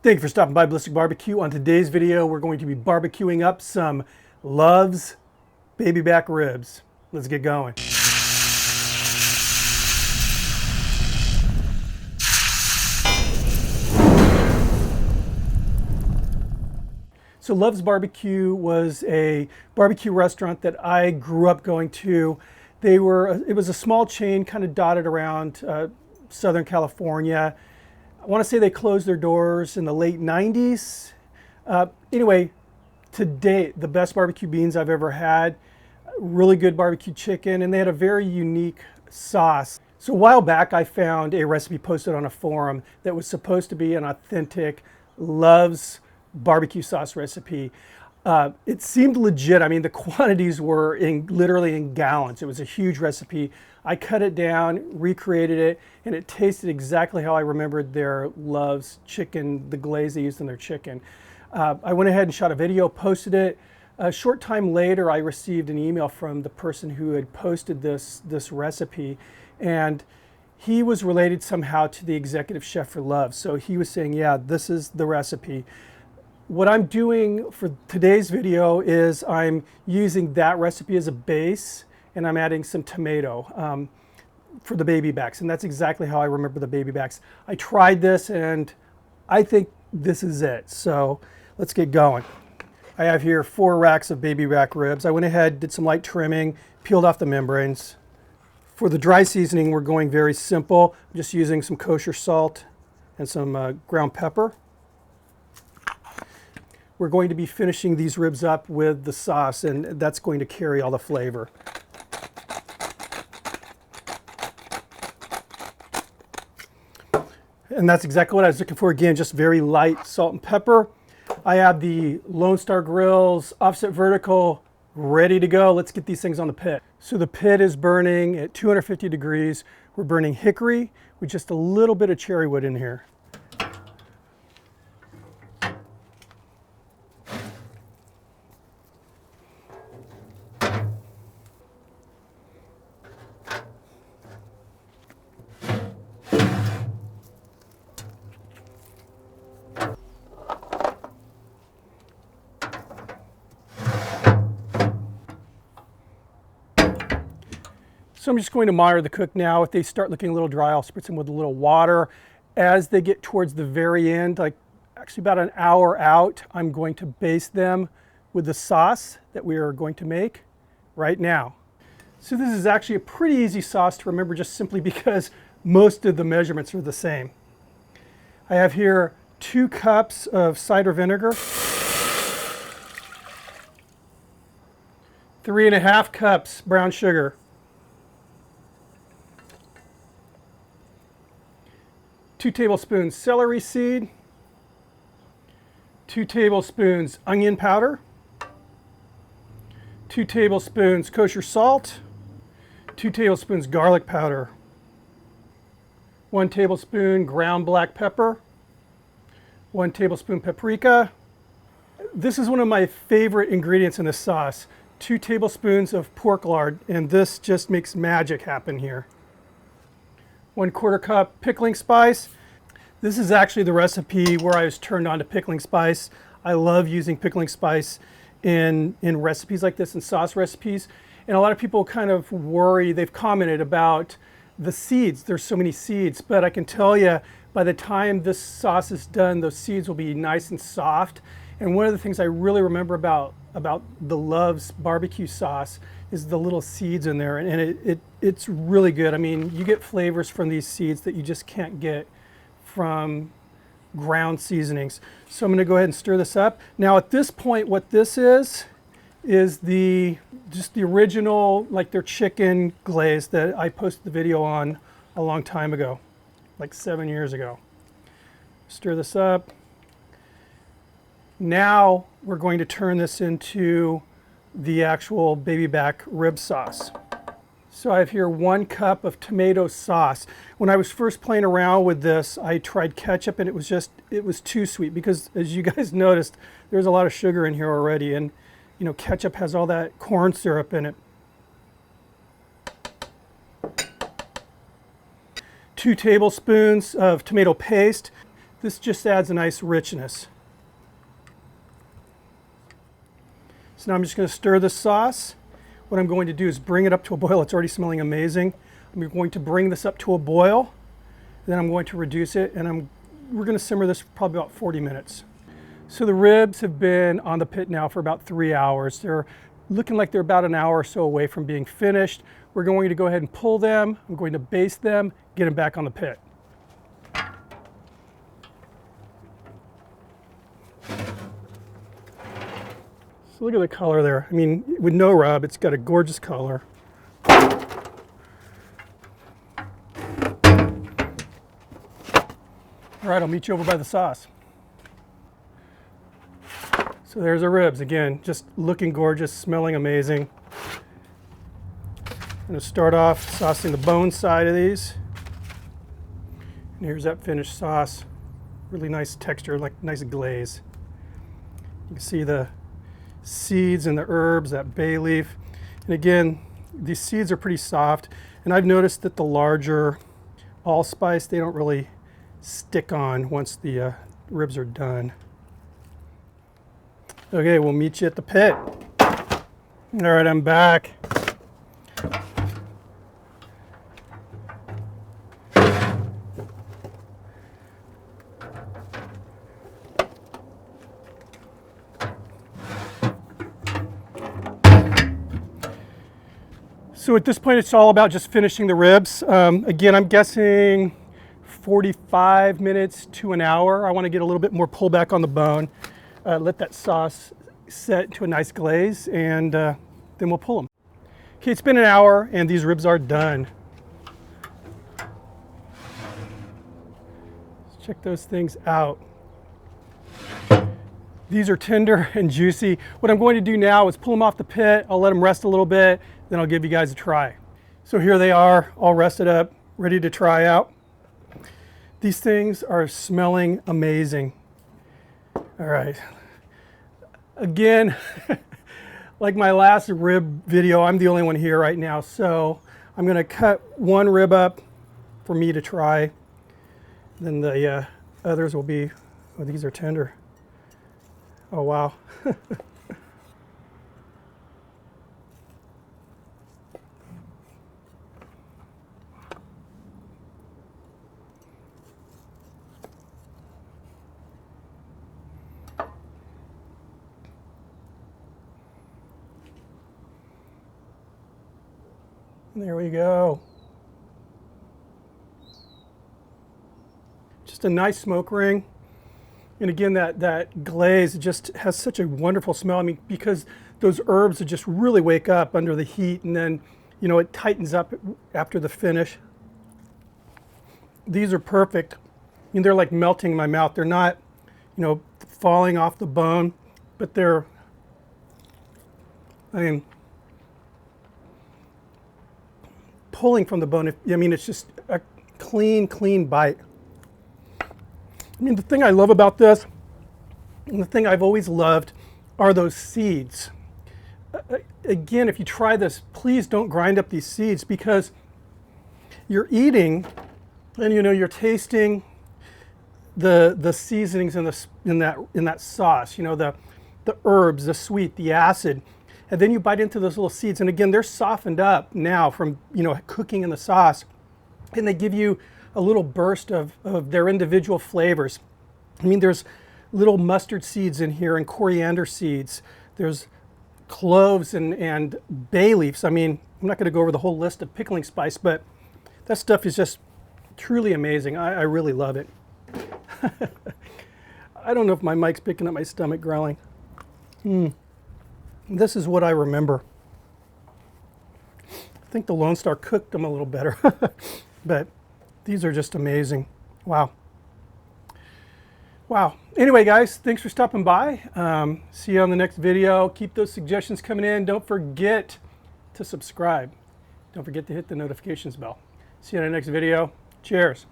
Thank you for stopping by Ballistic BBQ. On today's video, we're going to be barbecuing up some Love's baby back ribs. Let's get going. So Love's BBQ was a barbecue restaurant that I grew up going to. It was a small chain kind of dotted around Southern California. I want to say they closed their doors in the late 90s. Anyway, to date, the best barbecue beans I've ever had, really good barbecue chicken, and they had a very unique sauce. So a while back, I found a recipe posted on a forum that was supposed to be an authentic Love's barbecue sauce recipe. It seemed legit. I mean, the quantities were literally in gallons. It was a huge recipe. I cut it down, recreated it, and it tasted exactly how I remembered their Love's chicken, the glaze they used in their chicken. I went ahead and shot a video, posted it. A short time later, I received an email from the person who had posted this recipe, and he was related somehow to the executive chef for Love's. So he was saying, yeah, this is the recipe. What I'm doing for today's video is I'm using that recipe as a base, and I'm adding some tomato for the baby backs, and that's exactly how I remember the baby backs. I tried this and I think this is it. So let's get going. I have here 4 racks of baby back ribs. I went ahead, did some light trimming, peeled off the membranes. For the dry seasoning, we're going very simple. I'm just using some kosher salt and some ground pepper. We're going to be finishing these ribs up with the sauce, and that's going to carry all the flavor. And that's exactly what I was looking for. Again, just very light salt and pepper. I have the Lone Star Grills offset vertical ready to go. Let's get these things on the pit. So the pit is burning at 250 degrees. We're burning hickory with just a little bit of cherry wood in here. So I'm just going to monitor the cook now. If they start looking a little dry, I'll spritz them with a little water. As they get towards the very end, like actually about an hour out, I'm going to baste them with the sauce that we are going to make right now. So this is actually a pretty easy sauce to remember just simply because most of the measurements are the same. I have here 2 cups of cider vinegar, 3.5 cups brown sugar, 2 tablespoons celery seed, 2 tablespoons onion powder, 2 tablespoons kosher salt, 2 tablespoons garlic powder, 1 tablespoon ground black pepper, 1 tablespoon paprika. This is one of my favorite ingredients in this sauce, 2 tablespoons of pork lard, and this just makes magic happen here. 1/4 cup pickling spice. This is actually the recipe where I was turned on to pickling spice. I love using pickling spice in recipes like this, in sauce recipes. And a lot of people kind of worry, they've commented about the seeds. There's so many seeds, but I can tell you by the time this sauce is done, those seeds will be nice and soft. And one of the things I really remember about the Love's barbecue sauce is the little seeds in there, and it's really good. I mean, you get flavors from these seeds that you just can't get from ground seasonings. So I'm going to go ahead and stir this up. Now at this point, what this is just the original, like their chicken glaze that I posted the video on a long time ago, like 7 years ago. Stir this up. Now we're going to turn this into the actual baby back rib sauce. So I have here 1 cup of tomato sauce. When I was first playing around with this, I tried ketchup and it was too sweet because, as you guys noticed, there's a lot of sugar in here already, and you know, ketchup has all that corn syrup in it. 2 tablespoons of tomato paste. This just adds a nice richness. So now I'm just going to stir this sauce. What I'm going to do is bring it up to a boil. It's already smelling amazing. I'm going to bring this up to a boil. Then I'm going to reduce it, and we're going to simmer this for probably about 40 minutes. So the ribs have been on the pit now for about 3 hours. They're looking like they're about an hour or so away from being finished. We're going to go ahead and pull them. I'm going to baste them, get them back on the pit. So look at the color there. I mean, with no rub, it's got a gorgeous color. All right, I'll meet you over by the sauce. So there's our ribs. Again, just looking gorgeous, smelling amazing. I'm going to start off saucing the bone side of these. And here's that finished sauce. Really nice texture, like nice glaze. You can see the seeds and the herbs, that bay leaf. And again, these seeds are pretty soft. And I've noticed that the larger allspice, they don't really stick on once the ribs are done. Okay, we'll meet you at the pit. All right, I'm back. So at this point, it's all about just finishing the ribs. Again, I'm guessing 45 minutes to an hour. I want to get a little bit more pullback on the bone. Let that sauce set to a nice glaze, and then we'll pull them. Okay, it's been an hour, and these ribs are done. Let's check those things out. These are tender and juicy. What I'm going to do now is pull them off the pit. I'll let them rest a little bit, then I'll give you guys a try. So here they are, all rested up, ready to try out. These things are smelling amazing. All right. Again, like my last rib video, I'm the only one here right now, so I'm going to cut one rib up for me to try. Then the others will be, oh, these are tender. Oh, wow. There we go. Just a nice smoke ring. And again, that glaze just has such a wonderful smell. I mean, because those herbs just really wake up under the heat, and then, you know, it tightens up after the finish. These are perfect. I mean, they're like melting in my mouth. They're not, you know, falling off the bone, but they're, I mean, pulling from the bone. I mean, it's just a clean bite. I mean, the thing I love about this, and the thing I've always loved, are those seeds. Again, if you try this, please don't grind up these seeds, because you're eating and, you know, you're tasting the seasonings in that sauce, you know, the herbs, the sweet, the acid. And then you bite into those little seeds, and again, they're softened up now from, you know, cooking in the sauce, and they give you a little burst of their individual flavors. I mean, there's little mustard seeds in here and coriander seeds. There's cloves and bay leaves. I mean, I'm not going to go over the whole list of pickling spice, but that stuff is just truly amazing. I really love it. I don't know if my mic's picking up my stomach growling. This is what I remember. I think the Lone Star cooked them a little better, but these are just amazing. Wow. Wow. Anyway, guys, thanks for stopping by. See you on the next video. Keep those suggestions coming in. Don't forget to subscribe. Don't forget to hit the notifications bell. See you on the next video. Cheers.